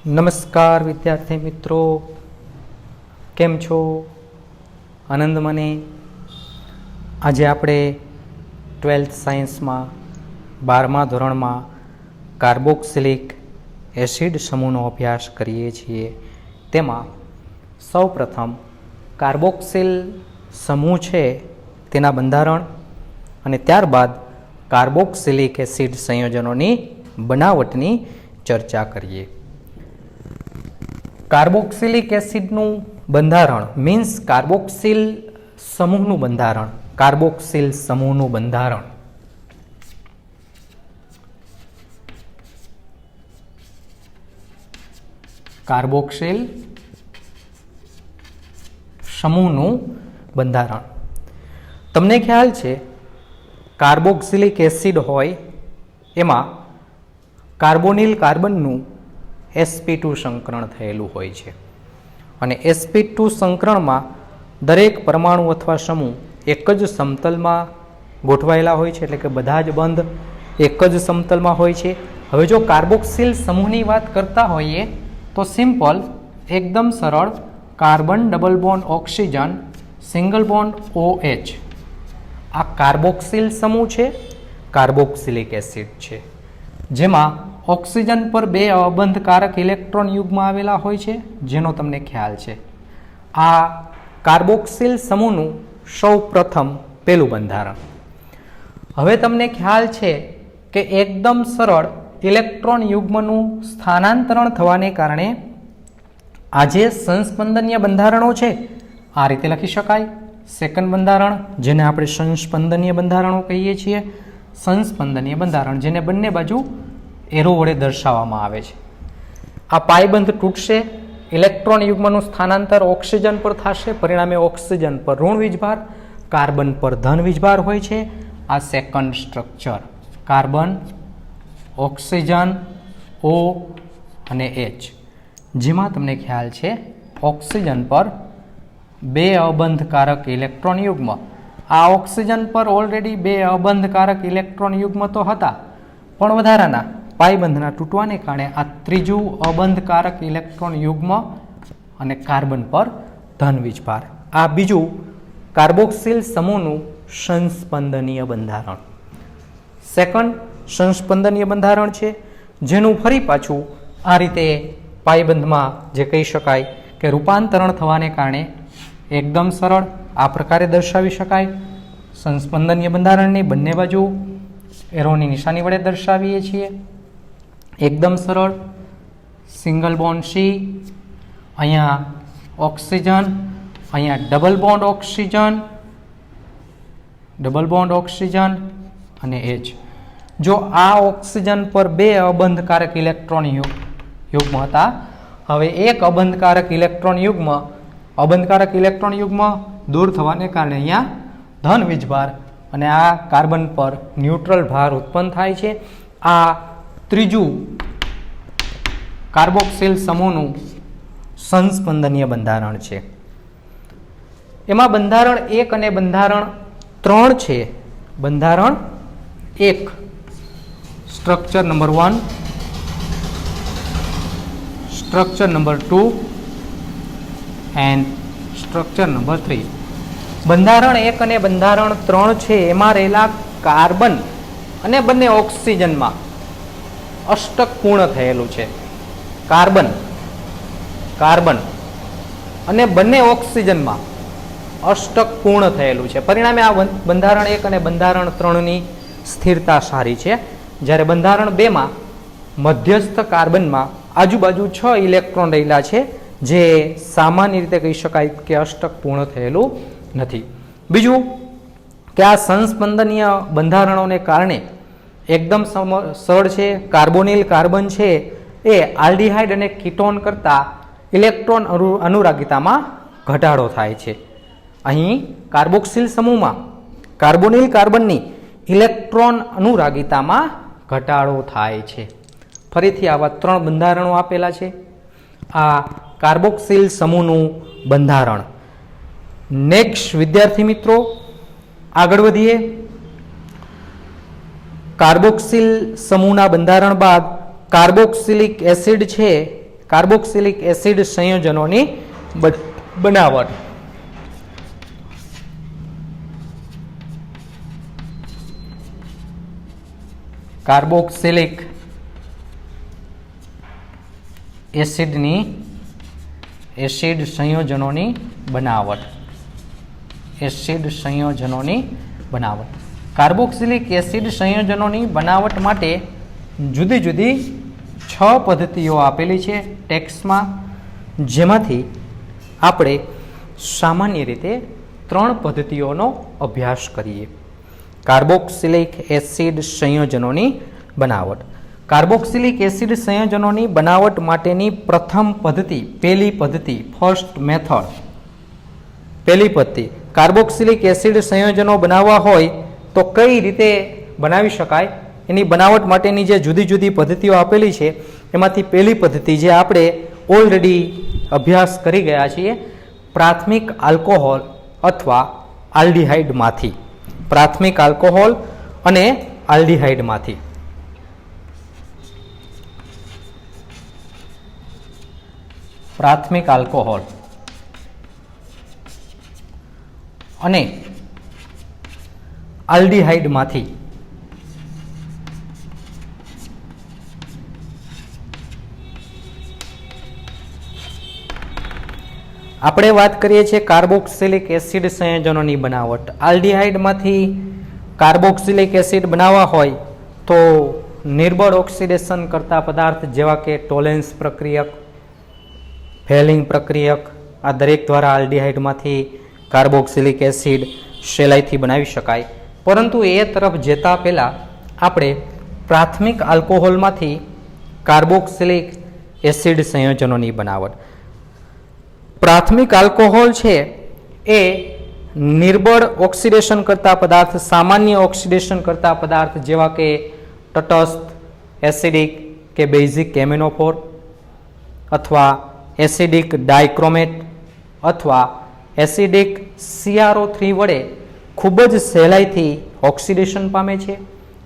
નમસ્કાર વિદ્યાર્થી મિત્રો, કેમ છો? આનંદ મને. આજે આપણે 12th સાયન્સમાં 12મા ધોરણમાં કાર્બોક્સિલિક એસિડ સમૂહનો અભ્યાસ કરીએ છીએ. તેમાં સૌ પ્રથમ કાર્બોક્સિલ સમૂહ છે તેના બંધારણ અને ત્યારબાદ કાર્બોક્સિલિક એસિડ સંયોજનોની બનાવટની ચર્ચા કરીએ. કાર્બોક્સિલિક એસિડનું બંધારણ મીન્સ કાર્બોક્સિલ સમૂહનું બંધારણ. કાર્બોક્સિલ સમૂહનું બંધારણ કાર્બોક્સિલ સમૂહનું બંધારણ. તમને ખ્યાલ છે કાર્બોક્સિલિક એસિડ હોય એમાં કાર્બોનિલ કાર્બનનું sp2 સંકરણ થયેલું હોય છે અને sp2 સંકરણમાં દરેક પરમાણુ અથવા સમૂહ એક જ સમતલમાં ગોઠવાયેલા હોય છે, એટલે કે બધા જ બંધ એક જ સમતલમાં હોય છે. હવે જો કાર્બોક્સિલ સમૂહની વાત કરતા હોઈએ તો સિમ્પલ, એકદમ સરળ, carbon double bond oxygen single bond OH આ કાર્બોક્સિલ સમૂહ છે, કાર્બોક્સિલિક એસિડ છે, જેમાં ઓક્સિજન પર બે અબંધકારક ઇલેક્ટ્રોન યુગમાં આવેલા હોય છે, જેનો તમને ખ્યાલ છે. આ કાર્બોક્સિલ સમૂહનું સૌ પ્રથમ પહેલું બંધારણ. હવે તમને ખ્યાલ છે કે એકદમ સરળ ઇલેક્ટ્રોન યુગ્મનું સ્થાનાંતરણ થવાને કારણે આ જે સંસ્પંદનીય બંધારણો છે આ રીતે લખી શકાય. સેકન્ડ બંધારણ, જેને આપણે સંસ્પંદનીય બંધારણો કહીએ છીએ. સંસ્પંદનીય બંધારણ જેને બંને બાજુ એરો વડે દર્શાવવામાં આવે છે. આ પાયબંધ તૂટશે, ઇલેક્ટ્રોન યુગ્મનું સ્થાનાંતર ઓક્સિજન પર થશે, પરિણામે ઓક્સિજન પર ઋણ વીજભાર, કાર્બન પર ધન વીજભાર હોય છે. આ second structure carbon, oxygen, O અને H, જેમાં તમને ખ્યાલ છે ઓક્સિજન પર બે અબંધકારક ઇલેક્ટ્રોન યુગ્મ. આ ઓક્સિજન પર ઓલરેડી બે અબંધકારક ઇલેક્ટ્રોન યુગ્મ તો હતા, પણ વધારાના પાયબંધના તૂટવાને કારણે આ ત્રીજું અબંધકારક ઇલેક્ટ્રોન યુગ્મ અને કાર્બન પર ધન વીજભાર. આ બીજું કાર્બોક્સિલ સમૂહનું સંસ્પંદનીય બંધારણ. સેકન્ડ સંસ્પંદનીય બંધારણ છે, જેનું ફરી પાછું આ રીતે પાયબંધમાં જે કહી શકાય કે રૂપાંતરણ થવાને કારણે એકદમ સરળ આ પ્રકારે દર્શાવી શકાય. સંસ્પંદનીય બંધારણની બંને બાજુ એરોની નિશાની વડે દર્શાવીએ છીએ. એકદમ સરળ, સિંગલ બોન્ડ C, અહીંયા ઓક્સિજન, અહીંયા ડબલ બોન્ડ ઓક્સિજન અને H. જો આ ઓક્સિજન પર બે અબંધકારક ઇલેક્ટ્રોન યુગ્મ હતા, હવે એક અબંધકારક ઇલેક્ટ્રોન યુગ્મ દૂર થવાને કારણે અહીંયા ધન વીજભાર અને આ કાર્બન પર ન્યુટ્રલ ભાર ઉત્પન્ન થાય છે. આ ત્રીજું કાર્બોક્સિલ સમૂહનું સંસ્પંદનીય બંધારણ છે. એમાં બંધારણ 1 અને બંધારણ 3 છે. બંધારણ 1 structure number 1, structure number 2 and structure number 3. બંધારણ 1 અને બંધારણ 3 છે એમાં રહેલા કાર્બન અને બંને ઓક્સિજનમાં અષ્ટક પૂર્ણ થયેલું છે. કાર્બન અને બંને ઓક્સિજનમાં અષ્ટક પૂર્ણ થયેલું છે. પરિણામે આ બંધારણ 1 અને બંધારણ 3ની સ્થિરતા સારી છે. જ્યારે બંધારણ 2માં મધ્યસ્થ કાર્બનમાં આજુબાજુ 6 ઇલેક્ટ્રોન રહેલા છે, જે સામાન્ય રીતે કહી શકાય કે અષ્ટક પૂર્ણ થયેલું નથી. બીજું કે આ સંસ્પંદનીય બંધારણોને કારણે એકદમ સરળ છે. કાર્બોનિલ કાર્બન છે એ આલ્ડીહાઇડ અને કીટોન કરતાં ઇલેક્ટ્રોન અનુરાગિતામાં ઘટાડો થાય છે. અહીં કાર્બોક્સિલ સમૂહમાં કાર્બોનિલ કાર્બનની ઇલેક્ટ્રોન અનુરાગિતામાં ઘટાડો થાય છે. ફરીથી આવા 3 બંધારણો આપેલા છે. આ કાર્બોક્સિલ સમૂહનું બંધારણ. નેક્સ્ટ વિદ્યાર્થી મિત્રો, આગળ વધીએ. કાર્બોક્સિલ સમૂહના બંધારણ બાદ કાર્બોક્સિલિક એસિડ છે, કાર્બોક્સિલિક એસિડ સંયોજનોની બનાવટ. કાર્બોક્સિલિક એસિડ સંયોજનોની બનાવટ. કાર્બોક્સિલિક એસિડ સંયોજનોની બનાવટ માટે જુદી જુદી 6 પદ્ધતિઓ આપેલી છે ટેક્સ્ટમાં, જેમાંથી આપણે સામાન્ય રીતે 3 પદ્ધતિઓનો અભ્યાસ કરીએ. કાર્બોક્સિલિક એસિડ સંયોજનોની બનાવટ. કાર્બોક્સિલિક એસિડ સંયોજનોની બનાવટ માટેની પ્રથમ પદ્ધતિ, પહેલી પદ્ધતિ કાર્બોક્સિલિક એસિડ સંયોજનો બનાવવા હોય તો કઈ રીતે બનાવી શકાય, એની બનાવટ માટેની જે જુદી જુદી પદ્ધતિઓ આપેલી છે એમાંથી પહેલી પદ્ધતિ જે આપણે ઓલરેડી અભ્યાસ કરી ગયા છીએ, પ્રાથમિક આલ્કોહોલ અથવા આલ્ડિહાઇડમાંથી. પ્રાથમિક આલ્કોહોલ અને આલ્ડિહાઇડમાંથી. પ્રાથમિક આલ્કોહોલ અને આલ્ડિહાઇડમાંથી આપણે વાત કરીએ છીએ કાર્બોક્સિલિક એસિડ સંયોજનોની બનાવટ. આલ્ડિહાઇડમાંથી કાર્બોક્સિલિક એસિડ બનાવવા હોય તો નિર્બળ ઓક્સિડેશન કરતા પદાર્થ જેવા કે ટોલેન્સ પ્રક્રિયક, ફેલિંગ પ્રક્રિયક, આ દરેક દ્વારા આલ્ડિહાઇડમાંથી કાર્બોક્સિલિક એસિડ સહેલાઈથી બનાવી શકાય. પરંતુ એ તરફ જતા પહેલાં આપણે પ્રાથમિક આલ્કોહોલમાંથી કાર્બોક્સિલિક એસિડ સંયોજનોની બનાવટ. પ્રાથમિક આલ્કોહોલ છે એ નિર્બળ ઓક્સિડેશન કરતા પદાર્થ, સામાન્ય ઓક્સિડેશન કરતા પદાર્થ જેવા કે તટસ્થ એસિડિક કે બેઝિક કેમિનોફોર અથવા એસિડિક ડાયક્રોમેટ અથવા એસિડિક CrO3 વડે ખૂબ જ સહેલાઈથી ઓક્સિડેશન પામે છે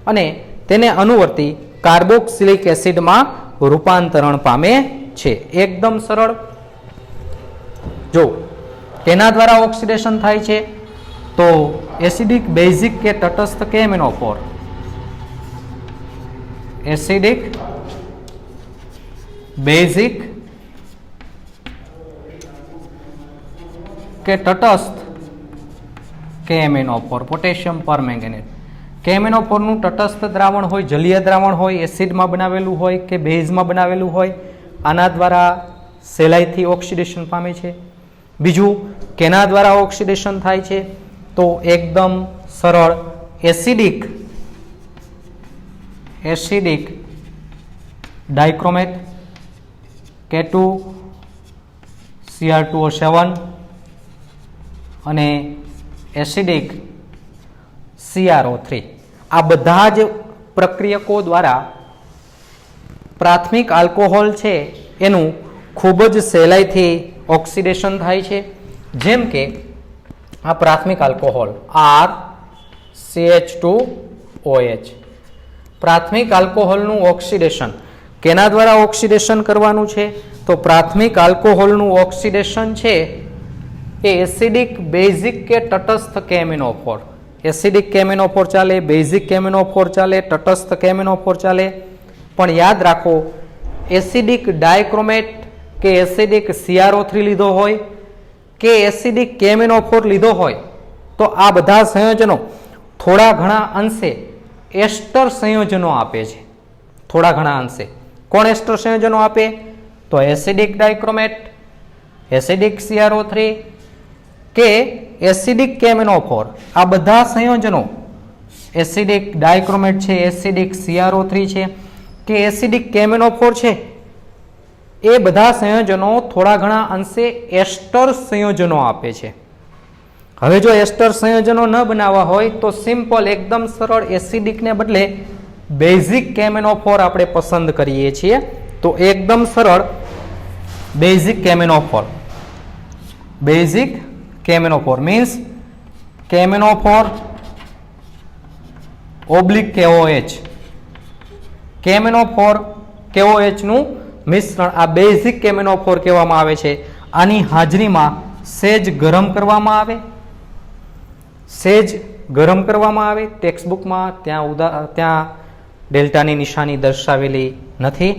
અને તેને અનુવર્તી કાર્બોક્સિલિક એસિડમાં રૂપાંતરણ પામે છે. એકદમ સરળ. જો તેના દ્વારા ઓક્સિડેશન થાય છે તો એસિડિક, બેઝિક કે તટસ્થ કેમિનોફોર, એસિડિક, બેઝિક કે તટસ્થ કેમિનોફોર, પોટેશિયમ પરમેંગેનેટ. કેમિનોફોરનું તટસ્થ દ્રાવણ હોય, જલીય દ્રાવણ હોય, એસિડમાં બનાવેલું હોય કે બેઝમાં બનાવેલું હોય, આના દ્વારા સહેલાઈથી ઓક્સિડેશન પામે છે. બીજું, કેના દ્વારા ઓક્સિડેશન થાય છે તો એકદમ સરળ એસિડિક ડાયક્રોમેટ K2Cr2O7 અને એસિડિક CrO3. આ બધા જ પ્રક્રિયકો દ્વારા પ્રાથમિક આલ્કોહોલ છે એનું ખૂબ જ સહેલાઈથી ઓક્સિડેશન થાય છે. જેમ કે આ પ્રાથમિક આલ્કોહોલ RCH2OH. પ્રાથમિક આલ્કોહોલનું ઓક્સિડેશન કેના દ્વારા ઓક્સિડેશન કરવાનું છે તો પ્રાથમિક આલ્કોહોલનું ઓક્સિડેશન છે એ એસિડિક, બેઝિક કે તટસ્થ કેમિનોફોર. એસિડિક કેમિનોફોર ચાલે, બેઝિક કેમિનોફોર ચાલે, તટસ્થ કેમિનોફોર ચાલે, પણ યાદ રાખો એસિડિક ડાયક્રોમેટ કે એસિડિક CrO3 લીધો હોય કે એસિડિક કેમિનોફોર લીધો હોય તો આ બધા સંયોજનો થોડા ઘણા અંશે એસ્ટર સંયોજનો આપે છે. થોડા ઘણા અંશે કોણ એસ્ટર સંયોજનો આપે તો એસિડિક ડાયક્રોમેટ, એસિડિક CrO3 કે એસિડિક કેમિનોફોર. આ બધા સંયોજનો એસિડિક ડાયક્રોમેટ છે, એસિડિક CrO3 છે કે એસિડિક કેમિનોફોર છે, એ બધા સંયોજનો થોડા ઘણા અંશે એસ્ટર સંયોજનો આપે છે. હવે જો એસ્ટર સંયોજનો ન બનાવવા હોય તો સિમ્પલ, એકદમ સરળ એસિડિકને બદલે બેઝિક કેમિનોફોર આપણે પસંદ કરીએ છીએ. તો એકદમ સરળ બેઝિક કેમિનોફોર. બેઝિક કેમિનોફોર મીન્સ કેમિનોફોર ઓબ્લિક KOH. કેમિનોફોર KOH નું મિશ્રણ આ બેઝિક કેમેનોફોર કહેવામાં આવે છે. આની હાજરીમાં સેજ ગરમ કરવામાં આવે, સેજ ગરમ કરવામાં આવે. ટેક્સ્ટબુકમાં ત્યાં ડેલ્ટાની નિશાની દર્શાવેલી નથી.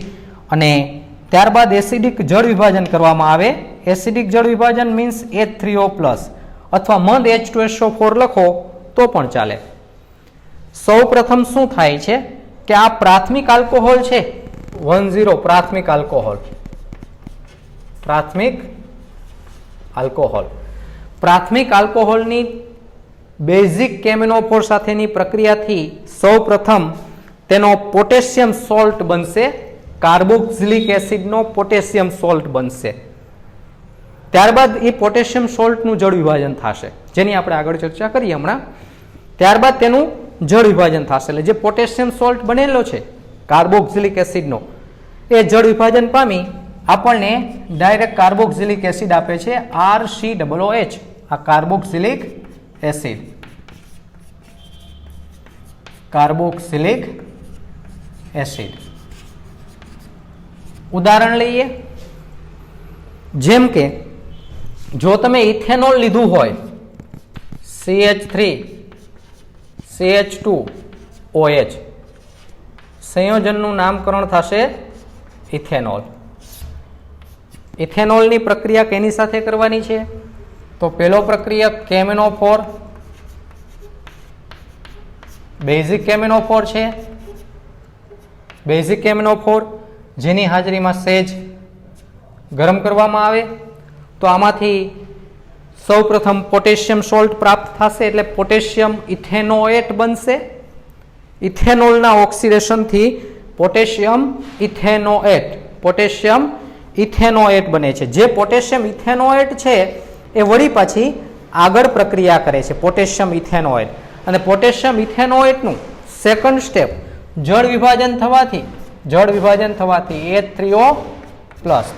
અને ત્યારબાદ એસિડિક જળ વિભાજન કરવામાં આવે. એસિડિક જળ વિભાજન મીન્સ H3O+ અથવા મંદ H2SO4 લખો તો પણ ચાલે. સૌ પ્રથમ શું થાય છે કે આ પ્રાથમિક આલ્કોહોલ છે 10 પ્રાથમિક આલ્કોહોલ, પ્રાથમિક આલ્કોહોલની બેઝિક કેમેનોફોર સાથેની પ્રક્રિયાથી સૌ પ્રથમ તેનો પોટેશિયમ સોલ્ટ બનશે, કાર્બોક્સિલિક એસિડનો પોટેશિયમ સોલ્ટ બનશે. ત્યારબાદ એ પોટેશિયમ સોલ્ટનું જળ વિભાજન થશે, જેની આપણે આગળ ચર્ચા કરીએ હમણાં. ત્યારબાદ તેનું જળ વિભાજન થશે, એટલે જે પોટેશિયમ સોલ્ટ બનેલો છે કાર્બોક્સિલિક એસિડનો એ જળ વિભાજન પામી આપણને ડાયરેક્ટ કાર્બોક્સિલિક એસિડ આપે છે RCOOH. આ કાર્બોક્સિલિક એસિડ, કાર્બોક્સિલિક એસિડ. ઉદાહરણ લઈએ. જેમ કે જો તમે ઇથેનોલ લીધું હોય CH3CH2OH, સંયોજનનું નામકરણ થશે ઇથેનોલ. ઇથેનોલની પ્રક્રિયા કેની સાથે કરવાની છે? તો પહેલો પ્રક્રિયા કેમેનોફોર, બેઝિક કેમેનોફોર છે. બેઝિક કેમેનોફોર જેની હાજરીમાં સેજ ગરમ કરવામાં આવે તો આમાંથી સૌ પ્રથમ પોટેશિયમ સોલ્ટ પ્રાપ્ત થશે, એટલે પોટેશિયમ ઇથેનોએટ બનશે. ઇથેનોલના ઓક્સિડેશનથી પોટેશિયમ ઇથેનોએટ બને છે. જે પોટેશિયમ ઇથેનોએટ છે એ વળી પાછી આગળ પ્રક્રિયા કરે છે પોટેશિયમ ઇથેનોએટ, અને પોટેશિયમ ઇથેનોએટનું સેકન્ડ સ્ટેપ જળ વિભાજન થવાથી H3O+,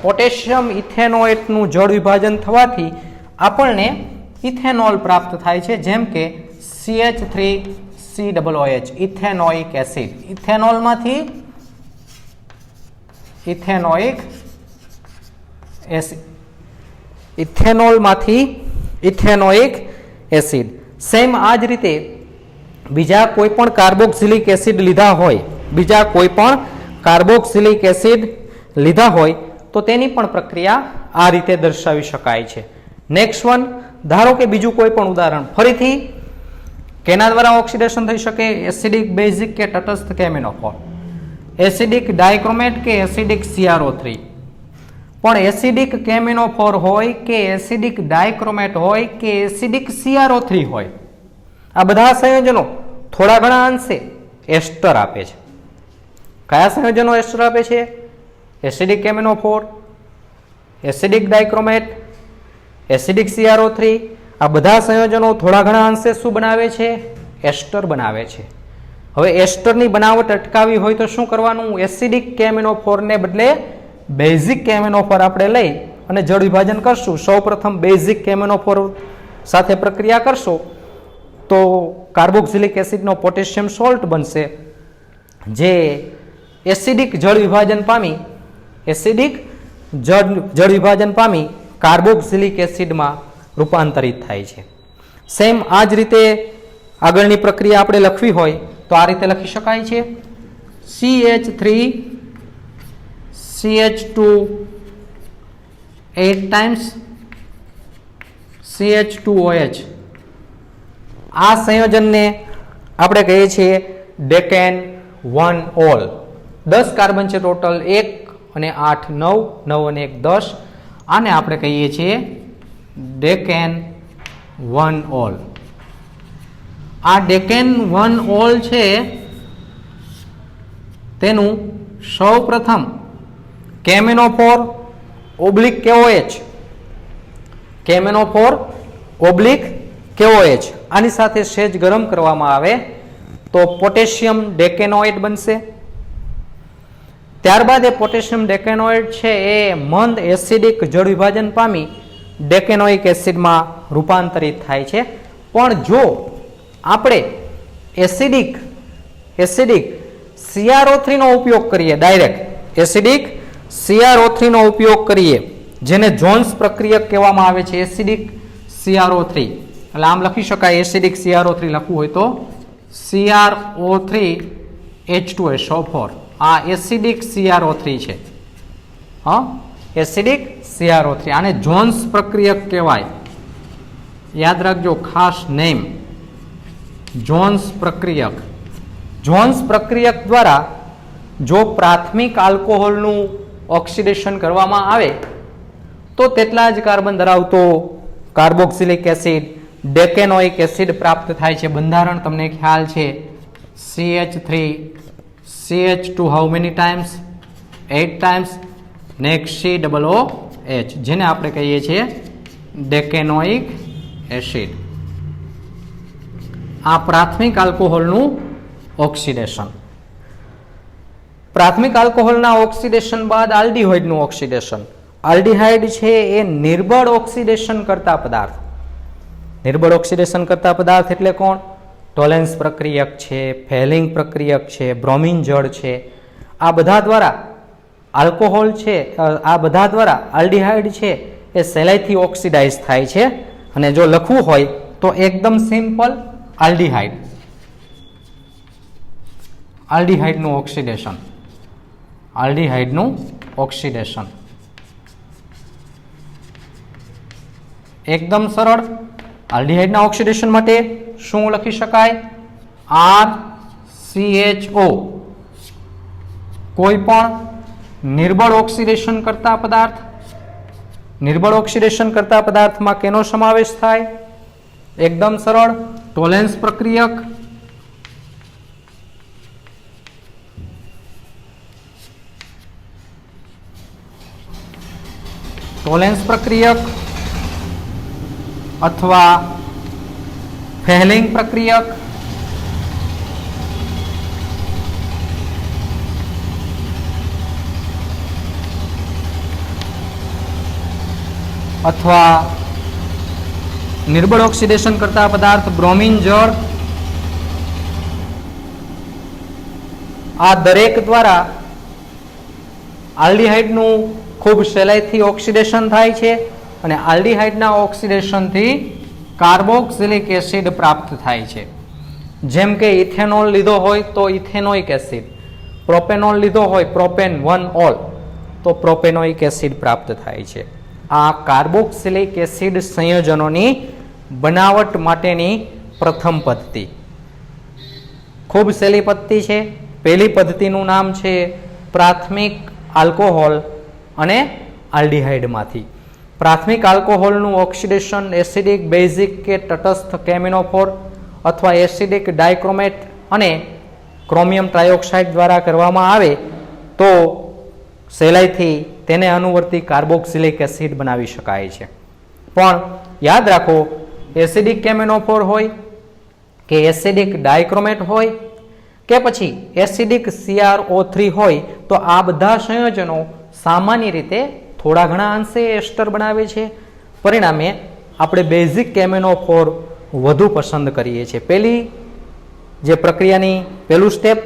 પોટેશિયમ ઇથેનોએટનું જળ વિભાજન થવાથી આપણને ઇથેનોલ પ્રાપ્ત થાય છે, જેમ કે CH3COOH, ઇથેનોઇક એસિડ. ઇથેનોલમાંથી ઇથેનોઇક એસિડ. સેમ આ જ રીતે બીજા કોઈ પણ કાર્બોક્સિલિક એસિડ લીધા હોય તો તેની પણ પ્રક્રિયા આ રીતે દર્શાવી શકાય છે. નેક્સ્ટ વન, ધારો કે બીજું કોઈ પણ ઉદાહરણ, ફરીથી કેના દ્વારા ઓક્સિડેશન થઈ શકે? એસિડિક બેઝિક કે તટસ્થ કેમેનોફોર, એસિડિક ડાયક્રોમેટ કે એસિડિક CrO3. પણ એસિડિક કેમેનોફોર હોય કે એસિડિક ડાયક્રોમેટ હોય કે એસિડિક CrO3 હોય, આ બધા સંયોજનો થોડા ઘણા અંશે એસ્ટર આપે છે. કયા સંયોજનો એસ્ટર આપે છે? એસિડિક કેમેનોફોર, એસિડિક ડાયક્રોમેટ, એસિડિક CrO3. આ બધા સંયોજનો થોડા ઘણા અંશે શું બનાવે છે? એસ્ટર બનાવે છે. હવે એસ્ટરની બનાવટ અટકાવી હોય તો શું કરવાનું? એસિડિક કેમેનોફોરને બદલે બેઝિક કેમેનોફોર આપણે લઈ અને જળ વિભાજન કરશું. સૌપ્રથમ બેઝિક કેમેનોફોર સાથે પ્રક્રિયા કરશો તો કાર્બોક્સિલિક એસિડનો પોટેશિયમ સોલ્ટ બનશે, જે એસિડિક જળ વિભાજન પામી કાર્બોક્સિલિક એસિડમાં રૂપાંતરિત થાય છે. સેમ આ જ રીતે આગળની પ્રક્રિયા આપણે લખવી હોય તો આ રીતે લખી શકાય છે. CH3CH2 8 times CH2OH. આ સંયોજનને આપણે કહીએ છીએ ડેકેન 1-ol. 10 કાર્બન છે ટોટલ, 1 અને 8 9, 9 અને 1 10. આને આપણે કહીએ છીએ ડેકેન 1-ol. આ ડેકેન 1-ol છે તેનું સૌ પ્રથમ કેમેનોફોર ઓબ્લિક KOH આની સાથે સેજ ગરમ કરવામાં આવે તો પોટેશિયમ ડેકેનોઇડ બનશે. ત્યારબાદ એ પોટેશિયમ ડેકેનોઇડ છે એ મંદ એસિડિક જળ વિભાજન પામી ડેકેનોઇક એસિડમાં રૂપાંતરિત થાય છે. પણ જો આપણે એસિડિક CrO3 નો ઉપયોગ કરીએ, ડાયરેક્ટ એસિડિક CrO3 નો ઉપયોગ કરીએ, જેને જોન્સ પ્રક્રિયક કહેવામાં આવે છે, એસિડિક CrO3, એટલે આમ લખી શકાય, એસિડિક CrO3 લખવું હોય તો CrO3H2SO4, આ એસિડિક CrO3 છે. હા, એસિડિક CrO3, આને જોન્સ પ્રક્રિયક કહેવાય. યાદ રાખજો, ખાસ નેમ, જોન્સ પ્રક્રિયક. જોન્સ પ્રક્રિયક દ્વારા જો પ્રાથમિક આલ્કોહોલનું ઓક્સિડેશન કરવામાં આવે તો તેટલા જ કાર્બન ધરાવતો કાર્બોક્સિલિક એસિડ, ડેકેનોઇક એસિડ પ્રાપ્ત થાય છે. બંધારણ તમને ખ્યાલ છે, CH3 CH2 how many times? 8 times. Next COOH, જેને આપણે કહીએ છીએ ડેકેનોઇક એસિડ. આ પ્રાથમિક આલ્કોહોલનું ઓક્સિડેશન. પ્રાથમિક આલ્કોહોલના ઓક્સિડેશન બાદ આલ્ડીહાઇડનું ઓક્સિડેશન. આલ્ડીહાઇડ છે એ નિર્બળ ઓક્સિડેશન કરતા પદાર્થ. નિર્બળ ઓક્સિડેશન કરતા પદાર્થ એટલે કોણ? ટોલેન્સ પ્રક્રિયક છે, ફેલિંગ પ્રક્રિયક છે, બ્રોમિન જળ છે. આ બધા દ્વારા આલ્કોહોલ છે, આ બધા દ્વારા આલ્ડીહાઇડ છે એ સહેલાઈથી ઓક્સિડાઇઝ થાય છે. અને જો લખવું હોય તો એકદમ સિમ્પલ, આલ્ડીહાઇડ. આલ્ડીહાઇડનું ઓક્સિડેશન. આલ્ડીહાઇડનું ઓક્સિડેશન એકદમ સરળ. આલ્ડીહાઇડના ઓક્સિડેશન માટે શું લખી શકાય? RCHO. કોઈ પણ નિર્બળ ઓક્સિડેશન કરતા પદાર્થ, નિર્બળ ઓક્સિડેશન કરતા પદાર્થમાં કેનો સમાવેશ થાય? એકદમ સરળ, ટોલેન્સ પ્રક્રિયક. ટોલેન્સ પ્રક્રિયક અથવા ફેલિંગ પ્રક્રિયક અથવા નિર્બળ ઓક્સિડેશન કરતા પદાર્થ બ્રોમિન જળ. આ દરેક દ્વારા આલ્ડીહાઇડનું ખૂબ સહેલાઈથી ઓક્સિડેશન થાય છે અને આલ્ડીહાઇડના ઓક્સિડેશનથી કાર્બોક્સિલિક એસિડ પ્રાપ્ત થાય છે. જેમ કે ઇથેનોલ લીધો હોય તો ઇથેનોઇક એસિડ, પ્રોપેનોલ લીધો હોય પ્રોપેન 1-ઓલ તો પ્રોપેનોઇક એસિડ પ્રાપ્ત થાય છે. આ કાર્બોક્સિલિક એસિડ સંયોજનોની બનાવટ માટેની પ્રથમ પદ્ધતિ. ખૂબ સહેલી પદ્ધતિ છે. પહેલી પદ્ધતિનું નામ છે પ્રાથમિક આલ્કોહોલ અને આલ્ડીહાઇડમાંથી. પ્રાથમિક આલ્કોહોલનું ઓક્સિડેશન એસિડિક, બેઝિક કે તટસ્થ કેમિનોફોર અથવા એસિડિક ડાયક્રોમેટ અને ક્રોમિયમ ટ્રાયોક્સાઇડ દ્વારા કરવામાં આવે તો સહેલાઈથી તેને અનુવર્તી કાર્બોક્સિલિક એસિડ બનાવી શકાય છે. પણ યાદ રાખો, એસિડિક કેમિનોફોર હોય કે એસિડિક ડાયક્રોમેટ હોય કે પછી એસિડિક CrO3 હોય તો આ બધા સંયોજનો સામાન્ય રીતે થોડા ઘણા અંશે એસ્ટર બનાવે છે. પરિણામે આપણે બેઝિક કેમિનોફોર વધુ પસંદ કરીએ છીએ. પહેલી જે પ્રક્રિયાની પહેલું સ્ટેપ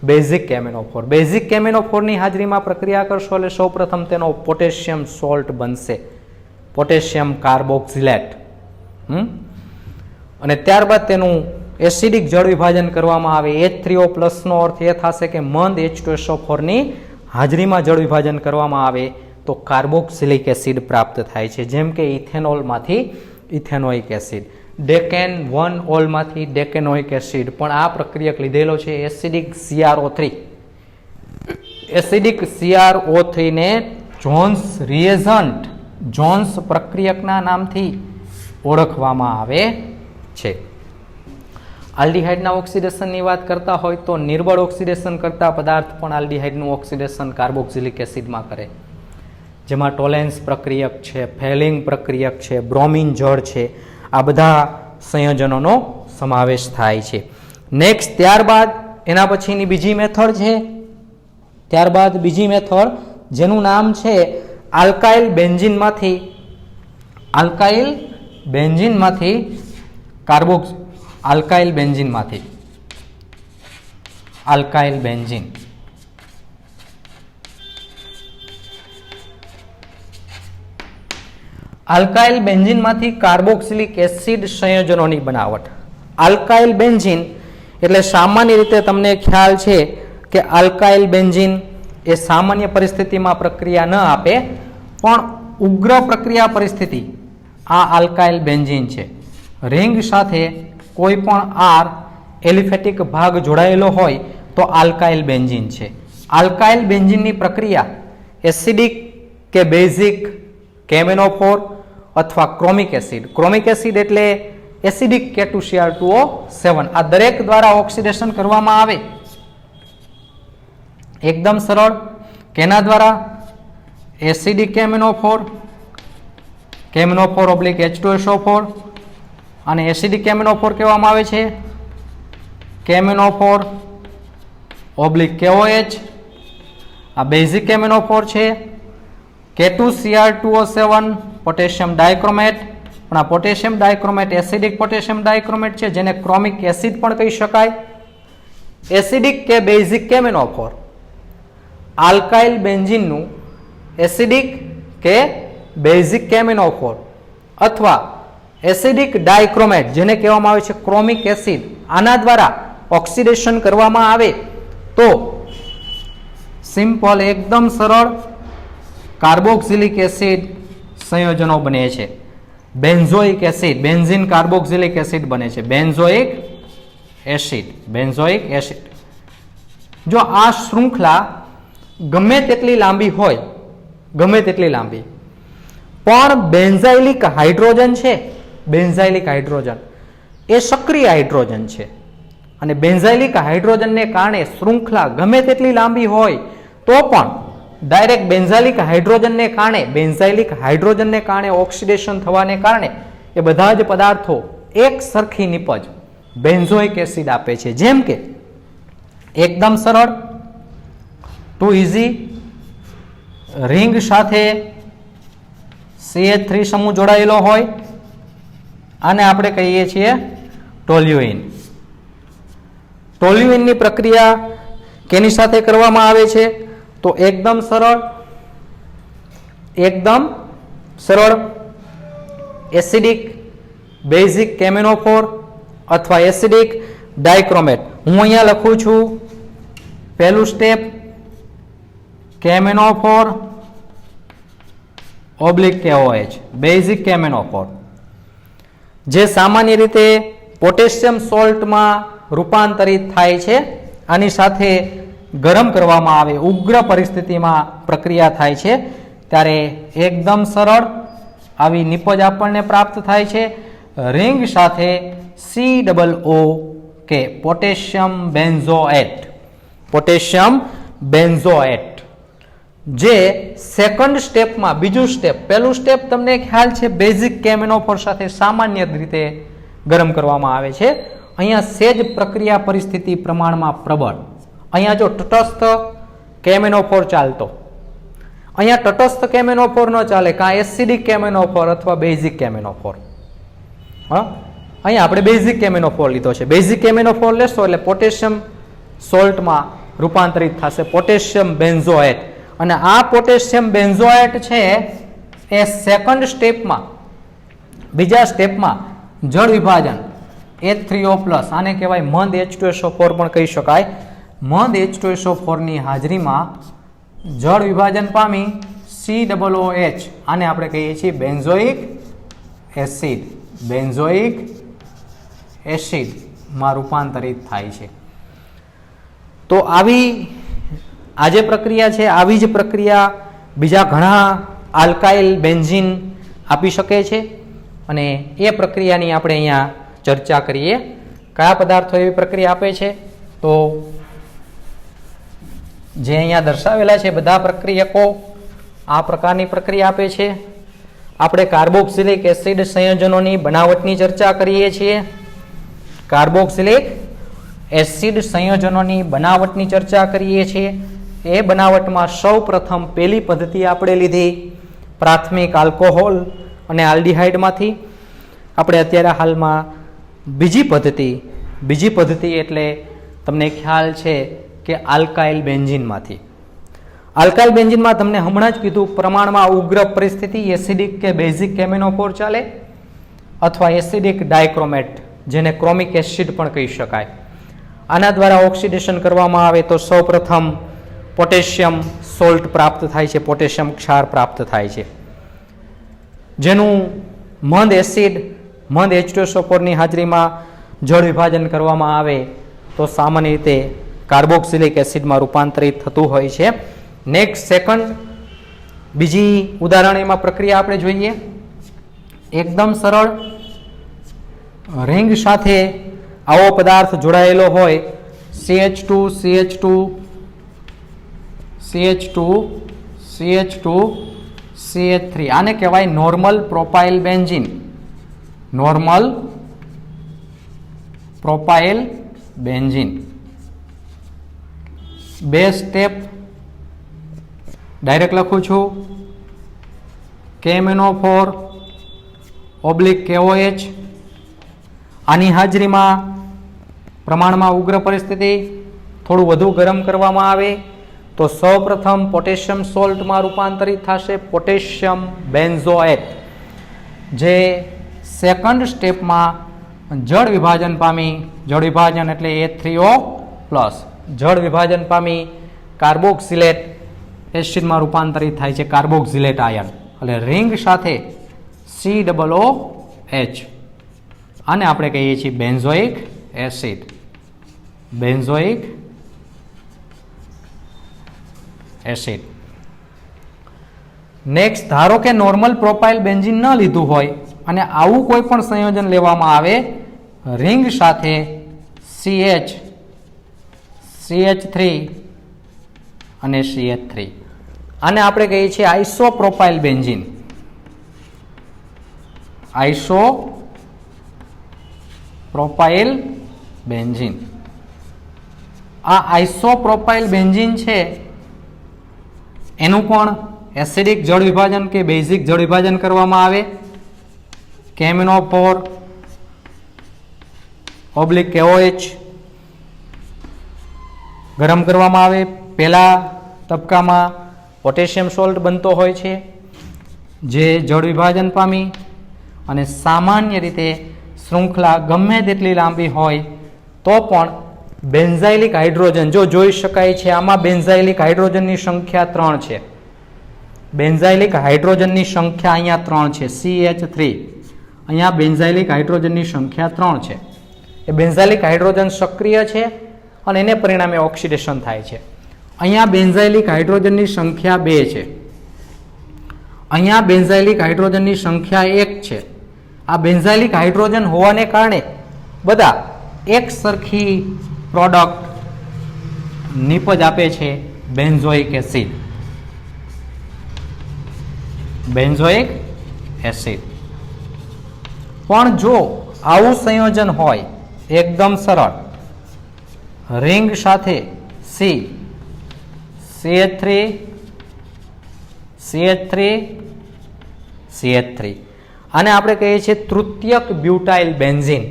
બેઝિક કેમિનોફોર. બેઝિક કેમિનોફોરની હાજરીમાં પ્રક્રિયા કરશો એટલે સૌપ્રથમ તેનો પોટેશિયમ સોલ્ટ બનશે, પોટેશિયમ કાર્બોક્સિલેટ. અને ત્યારબાદ તેનું એસિડિક જળ વિભાજન કરવામાં આવે. H3O+ નો અર્થ એ થશે કે મંદ H2SO4 ની હાજરીમાં જળ વિભાજન કરવામાં આવે તો કાર્બોક્સિલિક એસિડ પ્રાપ્ત થાય છે. જેમ કે ઇથેનોલમાંથી ઇથેનોઇક એસિડ, ડેકેન 1-ઓલમાંથી ડેકેનોઇક એસિડ. પણ આ પ્રક્રિયક લીધેલો છે એસિડિક CrO3. એસિડિક CrO3 ને જોન્સ રિએજન્ટ, જોન્સ પ્રક્રિયકના નામથી ઓળખવામાં આવે છે. આલ્ડીહાઇડના ઓક્સિડેશનની વાત કરતા હોય તો નિર્બળ ઓક્સિડેશન કરતા પદાર્થ પણ આલ્ડીહાઇડનું ઓક્સિડેશન કાર્બોક્સિલિક એસિડમાં કરે, જેમાં ટોલેન્સ પ્રક્રિયક છે, ફેલિંગ પ્રક્રિયક છે, બ્રોમિન જળ છે. આ બધા સંયોજનોનો સમાવેશ થાય છે. નેક્સ્ટ, ત્યારબાદ એના પછીની બીજી મેથડ છે. ત્યારબાદ બીજી મેથડ જેનું નામ છે આલ્કાઇલ બેન્ઝીનમાંથી આલ્કાઇલ બેન્ઝીન આલ્કાઇલ બેન્ઝીનમાંથી કાર્બોક્સિલિક એસિડ સંયોજનોની બનાવટ. આલ્કાઇલ બેન્ઝીન એટલે સામાન્ય રીતે તમને ખ્યાલ છે કે આલ્કાઇલ બેન્ઝીન એ સામાન્ય પરિસ્થિતિમાં પ્રક્રિયા ન આપે, પણ ઉગ્ર પ્રક્રિયા પરિસ્થિતિ આ આલ્કાઇલ બેન્ઝીન છે. રિંગ સાથે કોઈ પણ આર એલિફેટિક ભાગ જોડાયેલો હોય તો આલ્કાઇલ બેન્ઝીન છે. આલ્કાઇલ બેન્ઝીનની પ્રક્રિયા એસિડિક કે બેઝિક, કેમેનોફોર અથવા ક્રોમિક એસિડ. ક્રોમિક એસિડ એટલે એસિડિક K2Cr2O7 આ દરેક દ્વારા ઓક્સિડેશન કરવામાં આવે. એકદમ સરળ. કેના દ્વારા? એસિડિક કેમેનોફોર, કેમેનોફોર ઓબ્લિક H2SO4 અને એસિડિક કેમેનોફોર કહેવામાં આવે છે કેમેનોફોર ઓબ્લિક KOH. આ બેઝિક કેમેનોફોર છે. K2Cr2O7 પોટેશિયમ ડાયક્રોમેટ, પણ આ potassium dichromate acidic potassium dichromate છે જેને ક્રોમિક એસિડ પણ કહી શકાય. એસિડિક કે બેઝિક કેમેનોફોર આલ્કાઇલ બેન્ઝીનનું એસિડિક કે બેઝિક કેમેનોફોર અથવા એસિડિક ડાયક્રોમેટ જેને કહેવામાં આવે છે ક્રોમિક એસિડ, આના દ્વારા ઓક્સિડેશન કરવામાં આવે તો સિમ્પલ એકદમ સરળ કાર્બોક્સિલિક એસિડ સંયોજનો બને છે. Benzoic acid, benzene carboxylic acid બને છે. Benzoic acid, benzoic acid. જો આ શૃંખલા ગમે તેટલી લાંબી હોય, ગમે તેટલી લાંબી, પણ બેન્ઝાઇલિક હાઇડ્રોજન છે, બેન્ઝાઇલિક હાઇડ્રોજન એ સક્રિય હાઇડ્રોજન છે અને બેન્ઝાઇલિક હાઇડ્રોજનને કારણે શૃંખલા ગમે તેટલી લાંબી હોય તો પણ ડાયરેક્ટ બેન્ઝાઇલિક હાઇડ્રોજનને કારણે, બેન્ઝાઇલિક હાઇડ્રોજનને કારણે ઓક્સિડેશન થવાને કારણે એ બધા જ પદાર્થો એક સરખી નિપજ બેન્ઝોઇક એસિડ આપે છે. જેમ કે એકદમ સરળ, ટુ ઇઝી, રિંગ સાથે CH3 સમૂહ જોડાયેલો હોય આને આપણે કહીએ છીએ ટોલ્યુઇન. ટોલ્યુઇનની પ્રક્રિયા કેની સાથે કરવામાં આવે છે? તો એકદમ સરળ, એકદમ સરળ એસિડિક બેઝિક કેમેનોફોર અથવા એસિડિક ડાયક્રોમેટ. હું અહીંયા લખું છું પહેલું સ્ટેપ કેમેનોફોર ઓબ્લિક KOH, બેઝિક કેમેનોફોર, જે સામાન્ય રીતે પોટેશિયમ સોલ્ટમાં રૂપાંતરિત થાય છે. આની સાથે ગરમ કરવામાં આવે, ઉગ્ર પરિસ્થિતિમાં પ્રક્રિયા થાય છે ત્યારે એકદમ સરળ આવી નિપજ આપણને પ્રાપ્ત થાય છે. રિંગ સાથે COOK potassium benzoate, potassium benzoate, જે સેકન્ડ સ્ટેપમાં, બીજું સ્ટેપ, પહેલું સ્ટેપ તમને ખ્યાલ છે બેઝિક કેમેનોફોર સાથે સામાન્ય રીતે ગરમ કરવામાં આવે છે. અહીંયા સેજ પ્રક્રિયા પરિસ્થિતિ પ્રમાણમાં પ્રબળ. અહીંયા જો તટસ્થ કેમેનોફોર ચાલતો, અહીંયા તટસ્થ કેમેનોફોર ન ચાલે, કાં એસિડિક કેમેનોફોર અથવા બેઝિક કેમેનોફોર. હા, અહીંયા આપણે બેઝિક કેમેનોફોર લીધો છે. બેઝિક કેમેનોફોર લેશો એટલે પોટેશિયમ સોલ્ટમાં રૂપાંતરિત થશે પોટેશિયમ બેન્ઝોએટ, અને આ પોટેશિયમ બેન્ઝોએટ છે એ સેકન્ડ સ્ટેપમાં, બીજા સ્ટેપમાં જળ વિભાજન H3O+, આને કહેવાય મંદ H2SO4 પણ કહી શકાય. મંદ H2SO4 ની હાજરીમાં જળ વિભાજન પામી COOH, આને આપણે કહીએ છીએ બેન્ઝોઇક એસિડ, બેન્ઝોઇક એસિડમાં રૂપાંતરિત થાય છે. તો આવી આ જે પ્રક્રિયા છે, આવી જ પ્રક્રિયા બીજા ઘણા આલ્કાઇલ બેન્ઝીન આપી શકે છે અને એ પ્રક્રિયાની આપણે અહીંયા ચર્ચા કરીએ. કયા પદાર્થો એવી પ્રક્રિયા આપે છે? તો જે અહીંયા દર્શાવેલા છે બધા પ્રક્રિયકો આ પ્રકારની પ્રક્રિયા આપે છે. આપણે કાર્બોક્સિલિક એસિડ સંયોજનોની બનાવટની ચર્ચા કરીએ છીએ. કાર્બોક્સિલિક એસિડ સંયોજનોની બનાવટની ચર્ચા કરીએ છીએ. એ બનાવટમાં સૌ પ્રથમ પહેલી પદ્ધતિ આપણે લીધી પ્રાથમિક આલ્કોહોલ અને આલ્ડીહાઇડમાંથી. આપણે અત્યારે હાલમાં બીજી પદ્ધતિ એટલે તમને ખ્યાલ છે કે આલ્કાઇલ બેન્ઝીનમાંથી. આલ્કાઇલ બેન્ઝીનમાં તમને હમણાં જ કીધું પ્રમાણમાં ઉગ્ર પરિસ્થિતિ એસિડિક કે બેઝિક કેમિનોફોર ચાલે અથવા એસિડિક ડાયક્રોમેટ જેને ક્રોમિક એસિડ પણ કહી શકાય. આના દ્વારા ઓક્સિડેશન કરવામાં આવે તો સૌપ્રથમ પોટેશિયમ સોલ્ટ પ્રાપ્ત થાય છે, પોટેશિયમ ક્ષાર પ્રાપ્ત થાય છે, જેનું મંદ એસિડ મંદ H2SO4 ની હાજરીમાં જળ વિભાજન કરવામાં આવે તો સામાન્ય રીતે કાર્બોક્સિલિક એસિડમાં રૂપાંતરિત થતું હોય છે. નેક્સ્ટ સેકન્ડ બીજી ઉદાહરણ એમાં પ્રક્રિયા આપણે જોઈએ. એકદમ સરળ, રિંગ સાથે આવો પદાર્થ જોડાયેલો હોય CH2 CH2 CH2 CH2 CH3, આને કહેવાય normal propyl benzene. Normal propyl benzene. બે સ્ટેપ ડાયરેક્ટ લખું છું, KMnO4 / KOH. આની હાજરીમાં પ્રમાણમાં ઉગ્ર પરિસ્થિતિ થોડું વધુ ગરમ કરવામાં આવે તો સૌપ્રથમ પોટેશિયમ સોલ્ટમાં રૂપાંતરિત થશે, પોટેશિયમ બેન્ઝોએટ, જે સેકન્ડ સ્ટેપમાં જળ વિભાજન પામી, જળ વિભાજન એટલે H3O+, જળ વિભાજન પામી કાર્બોક્સિલેટ એસિડમાં રૂપાંતરિત થાય છે, કાર્બોક્સિલેટ આયન. એટલે રિંગ સાથે COOH, આને આપણે કહીએ છીએ benzoic acid. Benzoic acid. Next, ધારો કે નોર્મલ પ્રોપાઇલ બેન્ઝીન ન લીધું હોય અને આવું કોઈ પણ સંયોજન લેવામાં આવે રિંગ સાથે CH, CH3 અને CH3, આને આપણે કહીએ છીએ આઇસોપ્રોપાઇલ બેન્ઝીન. આઇસોપ્રોપાઇલ બેન્ઝીન. આ આઇસોપ્રોપાઇલ બેન્ઝીન છે એનું પણ એસિડિક જળ વિભાજન કે બેઝિક જળ વિભાજન કરવામાં આવે. KMnO4 / KOH ગરમ કરવામાં આવે. પહેલા તબક્કામાં પોટેશિયમ સોલ્ટ બનતો હોય છે જે જળ વિભાજન પામી અને સામાન્ય રીતે શૃંખલા ગમે તેટલી લાંબી હોય તો પણ બેન્ઝાઇલિક હાઇડ્રોજન જો જોઈ શકાય છે. આમાં બેન્ઝાઇલિક હાઇડ્રોજનની સંખ્યા 3 છે. બેન્ઝાઇલિક હાઇડ્રોજનની સંખ્યા અહીંયા 3 છે, CH3. અહીંયા બેન્ઝાઇલિક હાઇડ્રોજનની સંખ્યા 3 છે. એ બેન્ઝાઇલિક હાઇડ્રોજન સક્રિય છે અને એને પરિણામે ઓક્સિડેશન થાય છે. અહીંયા બેન્ઝાઇલિક હાઇડ્રોજનની સંખ્યા 2 છે. અહીંયા બેન્ઝાઇલિક હાઇડ્રોજનની સંખ્યા 1 છે. આ બેન્ઝાઇલિક હાઇડ્રોજન હોવાને કારણે બધા એક સરખી પ્રોડક્ટ નિપજ આપે છે, બેન્ઝોઇક એસિડ. Benzoic acid. પણ જો આવું સંયોજન હોય એકદમ સરળ, રિંગ સાથે CH3 CH3 CH3, આને આપણે કહીએ છીએ તૃતીયક butyl benzene.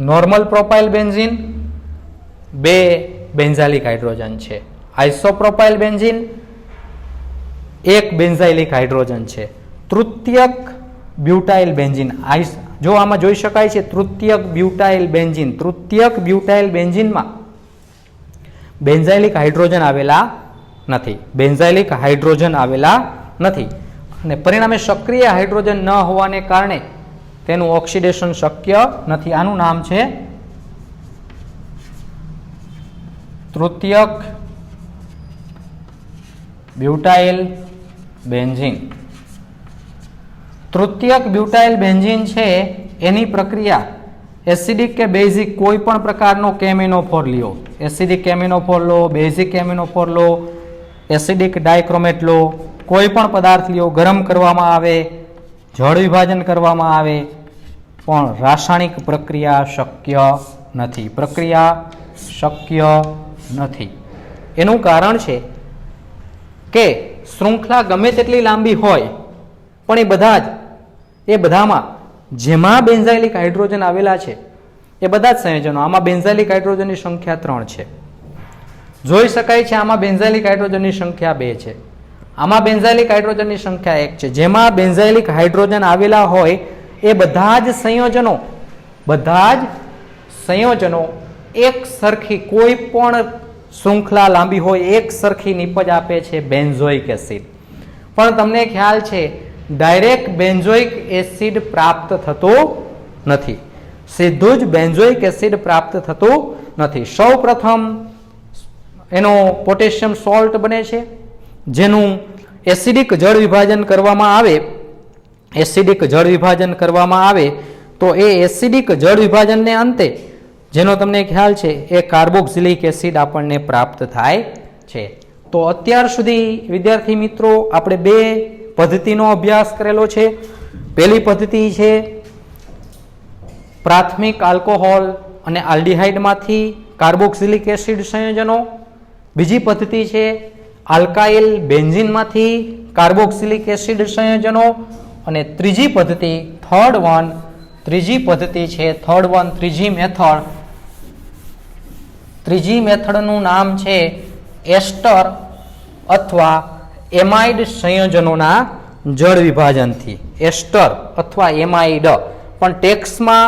Normal propyl benzene, 2 benzylic hydrogen છે. આઇસોપ્રોપાઇલ બેન્ઝીન, 1 બેન્ઝાઇલિક હાઇડ્રોજન છે. તૃતીયક બ્યુટાઇલ બેન્ઝીન, જો આમાં જોઈ શકાય છે તૃતીયક butyl benzene. તૃતીયક butyl બેન્ઝીનમાં benzylic hydrogen આવેલા નથી. બેન્ઝાઇલિક હાઇડ્રોજન આવેલા નથી અને પરિણામે સક્રિય હાઇડ્રોજન ન હોવાને કારણે તેનું ઓક્સિડેશન શક્ય નથી. આનું નામ છે તૃતીયક બ્યુટાઇલ બેન્ઝીન. તૃતીયક બ્યુટાઇલ બેન્ઝીન છે એની પ્રક્રિયા એસિડિક કે બેઝિક કોઈ પણ પ્રકારનો KMnO4 લ્યો, એસિડિક KMnO4 લો, બેઝિક KMnO4 લો, એસિડિક ડાયક્રોમેટ લો, કોઈ પણ પદાર્થ લ્યો, ગરમ કરવામાં આવે, જળ વિભાજન કરવામાં આવે, પણ રાસાયણિક પ્રક્રિયા શક્ય નથી. પ્રક્રિયા શક્ય નથી. એનું કારણ છે કે શૃંખલા ગમે તેટલી લાંબી હોય પણ એ બધામાં જેમાં બેન્ઝાઇલિક હાઇડ્રોજન આવેલા છે એ બધા જ સંયોજનો, આમાં બેન્ઝાઇલિક હાઇડ્રોજનની સંખ્યા 3 છે. જોઈ શકાય છે આમાં બેન્ઝાઇલિક હાઇડ્રોજનની સંખ્યા 2 છે, આમાં બેન્ઝાઇલિક હાઇડ્રોજનની સંખ્યા 1 છે. જેમાં બેન્ઝાઇલિક હાઇડ્રોજન આવેલા હોય એ બધા જ સંયોજનો એક સરખી, કોઈ પણ શૃંખલા લાંબી હોય એક સરખી નિપજ આપે છે બેન્ઝોઇક એસિડ. પણ તમને ખ્યાલ છે ડાયરેક્ટ બેન્ઝોઇક એસિડ પ્રાપ્ત થતો નથી, સીધું જ બેન્ઝોઇક એસિડ પ્રાપ્ત થતું નથી. સૌ પ્રથમ એનો પોટેશિયમ સોલ્ટ બને છે, જેનું એસિડિક જળ વિભાજન કરવામાં આવે તો એ એસિડિક જળ વિભાજનને અંતે જેનો તમને ખ્યાલ છે એ કાર્બોક્સિલિક એસિડ આપણને પ્રાપ્ત થાય છે. તો અત્યાર સુધી વિદ્યાર્થી મિત્રો આપણે 2 પદ્ધતિનો અભ્યાસ કરેલો છે. પહેલી પદ્ધતિ છે પ્રાથમિક આલ્કોહોલ અને આલ્ડિહાઇડમાંથી કાર્બોક્સિલિક એસિડ સંયોજનો. બીજી પદ્ધતિ છે આલ્કાઇલ બેન્ઝીનમાંથી કાર્બોક્સિલિક એસિડ સંયોજનો. અને ત્રીજી પદ્ધતિ ત્રીજી મેથડનું નામ છે એસ્ટર અથવા એમાઇડ સંયોજનોના જળ વિભાજનથી. એસ્ટર અથવા એમાઇડ, પણ ટેક્સ્ટમાં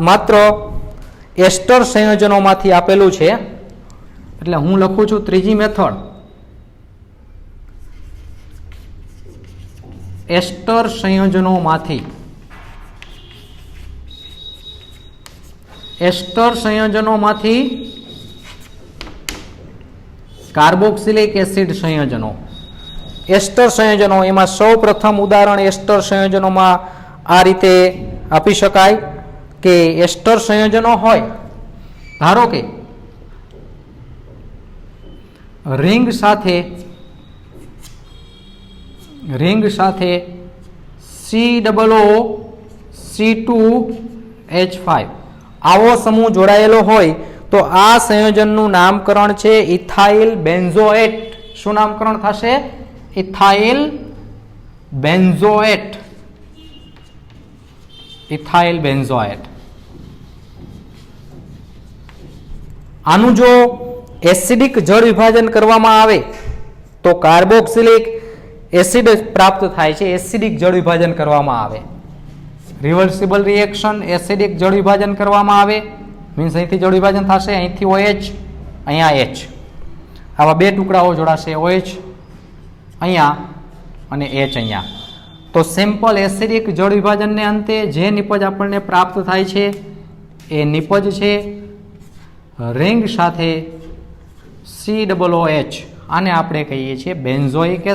માત્ર એસ્ટર સંયોજનોમાંથી આપેલું છે, એટલે હું લખું છું ત્રીજી મેથડ એસ્ટર સંયોજનોમાંથી કાર્બોક્સિલિક એસિડ સંયોજનો. એસ્ટર સંયોજનો એમાં સૌ પ્રથમ ઉદાહરણ એસ્ટર સંયોજનોમાં આ રીતે આપી શકાય કે એસ્ટર સંયોજનો હોય, ધારો કે રિંગ સાથે COO(C2H5) આવો સમૂહ જોડાયેલો હોય તો આ સંયોજનનું નામકરણ છે ઇથાઇલ બેન્ઝોએટ. શું નામકરણ થશે? Ethyl benzoate. આનું જો એસિડિક જળ વિભાજન કરવામાં આવે તો કાર્બોક્સિલિક એસિડ પ્રાપ્ત થાય છે. એસિડિક જળ વિભાજન કરવામાં આવે, રિવર્સિબલ રિએક્શન, એસિડિક જળ વિભાજન કરવામાં આવે, મીન્સ અહીંથી જળ વિભાજન થશે, અહીંથી OH, અહીંયા H, આવા 2 ટુકડાઓ જોડાશે, OH અહીંયા અને H અહીંયા. તો સિમ્પલ એસિડિક જળ વિભાજનને અંતે જે નિપજ આપણને પ્રાપ્ત થાય છે એ નિપજ છે રિંગ સાથે COOH. આને આપણે કહીએ છીએ બેન્ઝોઇક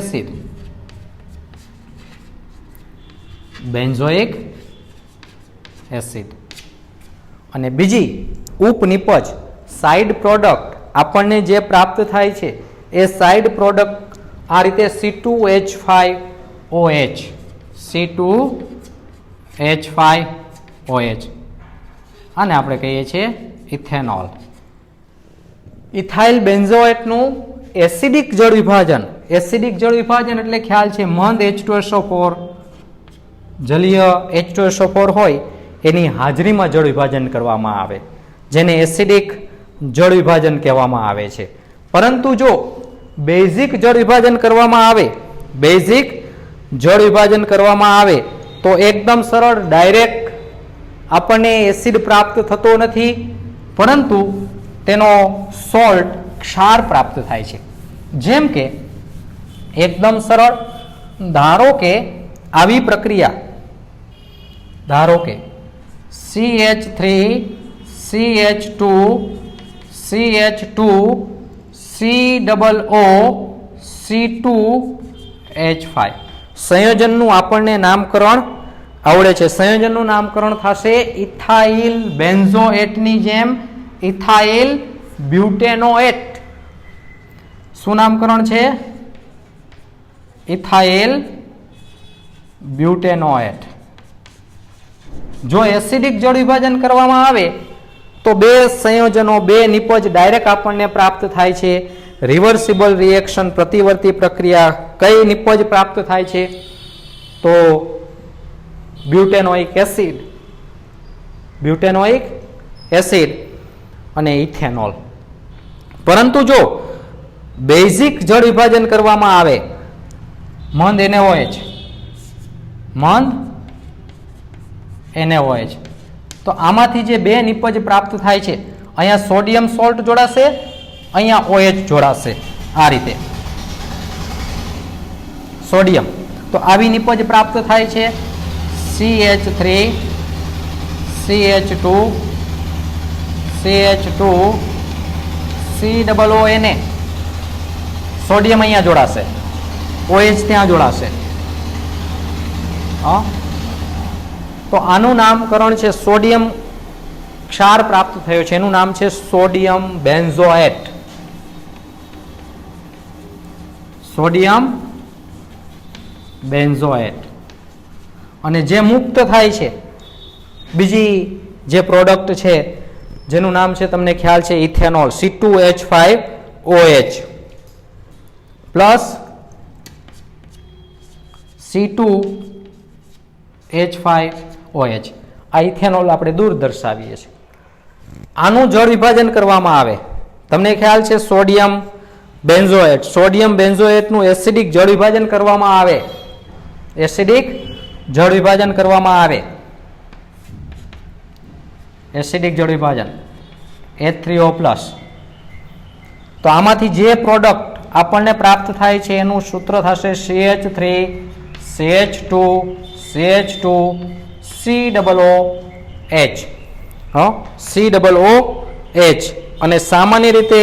એસિડ. અને બીજી ઉપનિપજ સાઇડ પ્રોડક્ટ આપણને જે પ્રાપ્ત થાય છે એ સાઇડ પ્રોડક્ટ આ રીતે C2H5OH. આને આપણે કહીએ છીએ ઇથેનોલ. ઇથાઇલ બેન્ઝોએટનું એસિડિક જળ વિભાજન એટલે ખ્યાલ છે મંદ H2SO4, જલીય H2SO4 હોય એની હાજરીમાં જળ વિભાજન કરવામાં આવે, જેને એસિડિક જળ વિભાજન કહેવામાં આવે છે. પરંતુ જો બેઝિક જળ વિભાજન કરવામાં આવે તો એકદમ સરળ, ડાયરેક્ટ આપણને એસિડ પ્રાપ્ત થતો નથી, પરંતુ તેનો સોલ્ટ ક્ષાર પ્રાપ્ત થાય છે. જેમ કે એકદમ સરળ, ધારો કે આવી પ્રક્રિયા, ધારો કે CH3CH2 COO(C2H5) સંયોજનનું આપણને નામકરણ આવડે છે. સંયોજનનું નામકરણ થશે ઇથાઇલ બેન્ઝોએટની જેમ ઇથાઇલ બ્યુટેનોએટ. શું નામકરણ છે? ઇથાઇલ બ્યુટેનોએટ. જો એસિડિક જળ વિભાજન કરવામાં આવે તો 2 સંયોજનો, 2 નિપજ ડાયરેક્ટ આપણને પ્રાપ્ત થાય છે. રિવર્સિબલ રિએક્શન, પ્રતિવર્તી પ્રક્રિયા, કઈ નિપજ પ્રાપ્ત થાય છે? તો બ્યુટેનોઇક એસિડ અને ઇથેનોલ. પરંતુ જો બેઝિક જળ વિભાજન કરવામાં આવે, મંદ NaOH, મંદ NaOH, તો આમાંથી જે બે નિપજ પ્રાપ્ત થાય છે, અહીંયા સોડિયમ સોલ્ટ જોડાશે, અહીંયા OH જોડાશે, આ રીતે સોડિયમ, તો આવી નિપજ પ્રાપ્ત થાય છે CH3 CH2 CH2 COONA, sodium અહીંયા જોડાશે, OH ત્યાં જોડાશે. તો આનું નામકરણ છે, સોડિયમ ક્ષાર પ્રાપ્ત થયો છે, એનું નામ છે સોડિયમ બેન્ઝોએટ. Sodium benzoate. અને જે મુક્ત થાય છે બીજી જે પ્રોડક્ટ છે જેનું નામ છે, તમને ખ્યાલ છે, ઇથેનોલ, C2H5OH પ્લસ C2H5OH, આ ઇથેનોલ આપણે દૂર દર્શાવીએ છીએ. આનું જળ વિભાજન કરવામાં આવે, તમને ખ્યાલ છે સોડિયમ બેન્ઝોએટ, સોડિયમ બેન્ઝોએટનું એસિડિક જળ વિભાજન કરવામાં આવે, એસિડિક જળ વિભાજન કરવામાં આવે, એસિડિક જળ વિભાજન H3O+, તો આમાંથી જે પ્રોડક્ટ આપણને પ્રાપ્ત થાય છે એનું સૂત્ર થશે CH3 CH2 CH2 COOH, COOH. અને સામાન્ય રીતે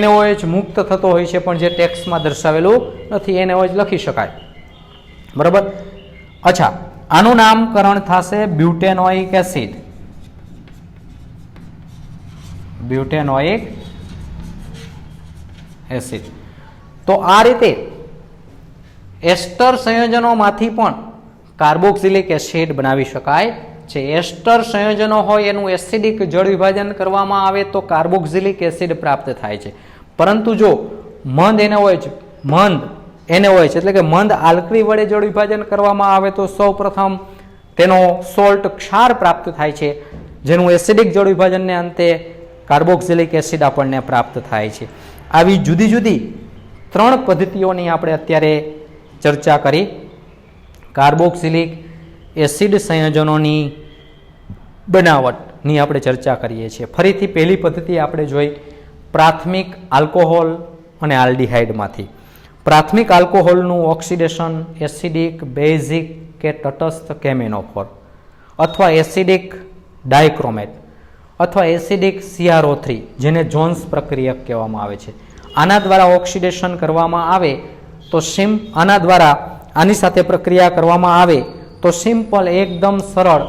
NaOH મુક્ત થતો હોય છે, પણ જે ટેક્સ્ટમાં દર્શાવેલું નથી, NaOH લખી શકાય, બરાબર. અચ્છા, આનું નામકરણ થશે બ્યુટેનોઇક એસિડ, બ્યુટેનોઇક એસિડ. તો આ રીતે એસ્ટર સંયોજનોમાંથી પણ કાર્બોક્સિલિક એસિડ બનાવી શકાય છે. એસ્ટર સંયોજનો હોય એનું એસિડિક જળ વિભાજન કરવામાં આવે તો કાર્બોક્સિલિક એસિડ પ્રાપ્ત થાય છે. પરંતુ જો મંદ NaOH એટલે કે મંદ આલ્કલી વડે જળ વિભાજન કરવામાં આવે તો સૌપ્રથમ તેનો સોલ્ટ ક્ષાર પ્રાપ્ત થાય છે, જેનું એસિડિક જળ વિભાજનને અંતે કાર્બોક્સિલિક એસિડ આપણને પ્રાપ્ત થાય છે. આવી જુદી જુદી 3 પદ્ધતિઓની આપણે અત્યારે ચર્ચા કરી. કાર્બોક્સિલિક એસિડ સંયોજનોની બનાવટની આપણે ચર્ચા કરીએ છીએ. ફરીથી પહેલી પદ્ધતિ આપણે જોઈ પ્રાથમિક આલ્કોહોલ અને આલ્ડીહાઇડમાંથી. પ્રાથમિક આલ્કોહોલનું ઓક્સિડેશન એસિડિક, બેઝિક કે તટસ્થ કેમેનોફોર અથવા એસિડિક ડાયક્રોમેટ અથવા એસિડિક CrO3, જેને જોન્સ પ્રક્રિયક કહેવામાં આવે છે, આના દ્વારા ઓક્સિડેશન કરવામાં આવે તો આના દ્વારા આની સાથે પ્રક્રિયા કરવામાં આવે તો સિમ્પલ, એકદમ સરળ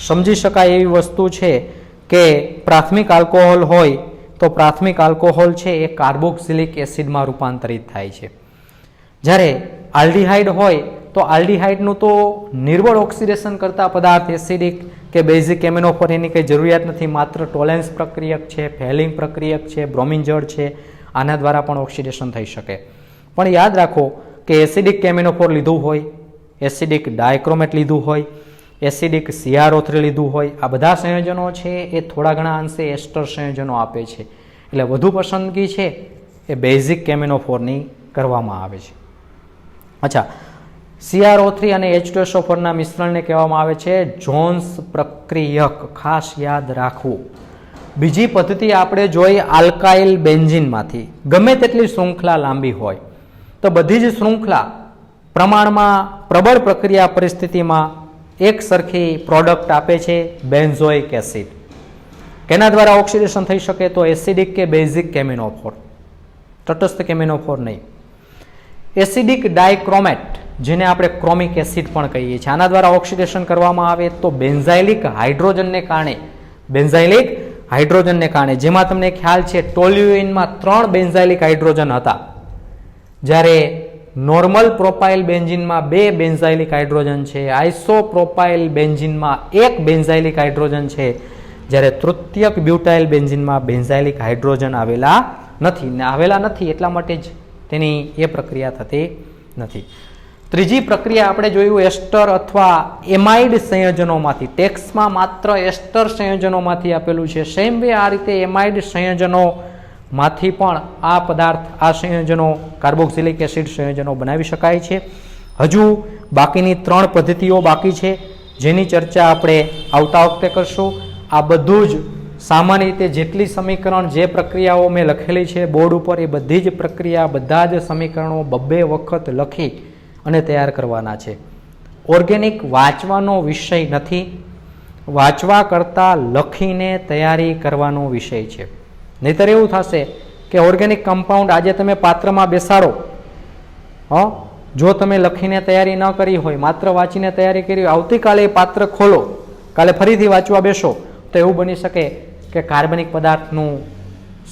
સમજી શકાય એવી વસ્તુ છે કે પ્રાથમિક આલ્કોહોલ હોય તો પ્રાથમિક આલ્કોહોલ છે એ કાર્બોક્સિલિક એસિડમાં રૂપાંતરિત થાય છે. જ્યારે આલ્ડીહાઇડ હોય તો આલ્ડીહાઇડનું તો નિર્બળ ઓક્સિડેશન કરતા પદાર્થ એસિડિક કે બેઝિક કેમેનોફોર એની કંઈ જરૂરિયાત નથી, માત્ર ટોલેન્સ પ્રક્રિયક છે, ફેલિંગ પ્રક્રિયક છે, બ્રોમિન જળ છે, આના દ્વારા પણ ઓક્સિડેશન થઈ શકે. પણ યાદ રાખો કે એસિડિક કેમેનોફોર લીધું હોય, એસિડિક ડાયક્રોમેટ લીધું હોય, એસિડિક CrO3 લીધું હોય, આ બધા સંયોજનો છે એ થોડા ઘણા અંશે એસ્ટર સંયોજનો આપે છે. એટલે વધુ પસંદગી છે એ બેઝિક કેમેનોફોરની કરવામાં આવે છે. અચ્છા, CrO3 અને H2SO4 ના મિશ્રણને કહેવામાં આવે છે જોન્સ પ્રક્રિયક, ખાસ યાદ રાખવું. બીજી પદ્ધતિ આપણે જોઈ આલ્કાઇલ બેન્ઝીનમાંથી. ગમે તેટલી શૃંખલા લાંબી હોય તો બધી જ શૃંખલા પ્રમાણમાં પ્રબળ પ્રક્રિયા પરિસ્થિતિમાં એક સરખી પ્રોડક્ટ આપે છે, બેન્ઝોઇક એસિડ. કેના દ્વારા ઓક્સિડેશન થઈ શકે તો એસિડિક કે બેઝિક કેમેનોફોર, તટસ્થ કેમેનોફોર નહીં. એસિડિક ડાયક્રોમેટ, જેને આપણે ક્રોમિક એસિડ પણ કહીએ છીએ, આના દ્વારા ઓક્સિડેશન કરવામાં આવે તો બેન્ઝાઇલિક હાઇડ્રોજનને કારણે, જેમાં તમને ખ્યાલ છે ટોલ્યુઇનમાં 3 બેન્ઝાઇલિક હાઇડ્રોજન હતા, જ્યારે નોર્મલ પ્રોપાઇલ બેન્ઝીનમાં 2 બેન્ઝાઇલિક હાઇડ્રોજન છે, આઇસોપ્રોપાઇલ બેન્ઝીનમાં 1 બેન્ઝાઇલિક હાઇડ્રોજન છે, જ્યારે તૃતીયક બ્યુટાઇલ બેન્ઝીનમાં બેન્ઝાઇલિક હાઇડ્રોજન આવેલા નથી, એટલા માટે જ તેની એ પ્રક્રિયા થતી નથી. ત્રીજી પ્રક્રિયા આપણે જોયું એસ્ટર અથવા એમાઇડ સંયોજનોમાંથી. ટેક્સ્ટમાં માત્ર એસ્ટર સંયોજનોમાંથી આપેલું છે. સેમ વે આ રીતે એમાઇડ સંયોજનો માંથી પણ આ પદાર્થ, આ સંયોજનો, કાર્બોક્સિલિક એસિડ સંયોજનો બનાવી શકાય છે. હજુ બાકીની 3 પદ્ધતિઓ બાકી છે, જેની ચર્ચા આપણે આવતા વખતે કરશું. આ બધું જ સામાન્ય રીતે જેટલી સમીકરણ, જે પ્રક્રિયાઓ મેં લખેલી છે બોર્ડ ઉપર, એ બધી જ પ્રક્રિયા, બધા જ સમીકરણો 2 વખત લખી અને તૈયાર કરવાના છે. ઓર્ગેનિક વાંચવાનો વિષય નથી, વાંચવા કરતાં લખીને તૈયારી કરવાનો વિષય છે. નહીંતર એવું થશે કે ઓર્ગેનિક કમ્પાઉન્ડ આજે તમે પાત્રમાં બેસાડો, જો તમે લખીને તૈયારી ન કરી હોય, માત્ર વાંચીને તૈયારી કરી હોય, આવતીકાલે એ પાત્ર ખોલો, કાલે ફરીથી વાંચવા બેસો, તો એવું બની શકે કે કાર્બનિક પદાર્થનું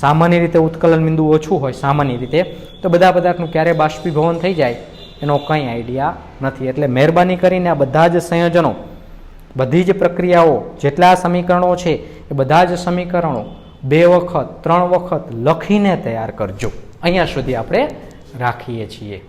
સામાન્ય રીતે ઉત્કલન બિંદુ ઓછું હોય, સામાન્ય રીતે, તો બધા પદાર્થનું ક્યારે બાષ્પીભવન થઈ જાય એનો કંઈ આઈડિયા નથી. એટલે મહેરબાની કરીને આ બધા જ સંયોજનો, બધી જ પ્રક્રિયાઓ, જેટલા સમીકરણો છે એ બધા જ સમીકરણો 2 વખત 3 વખત લખીને તૈયાર કરજો. અહીંયા સુધી આપણે રાખીએ છીએ.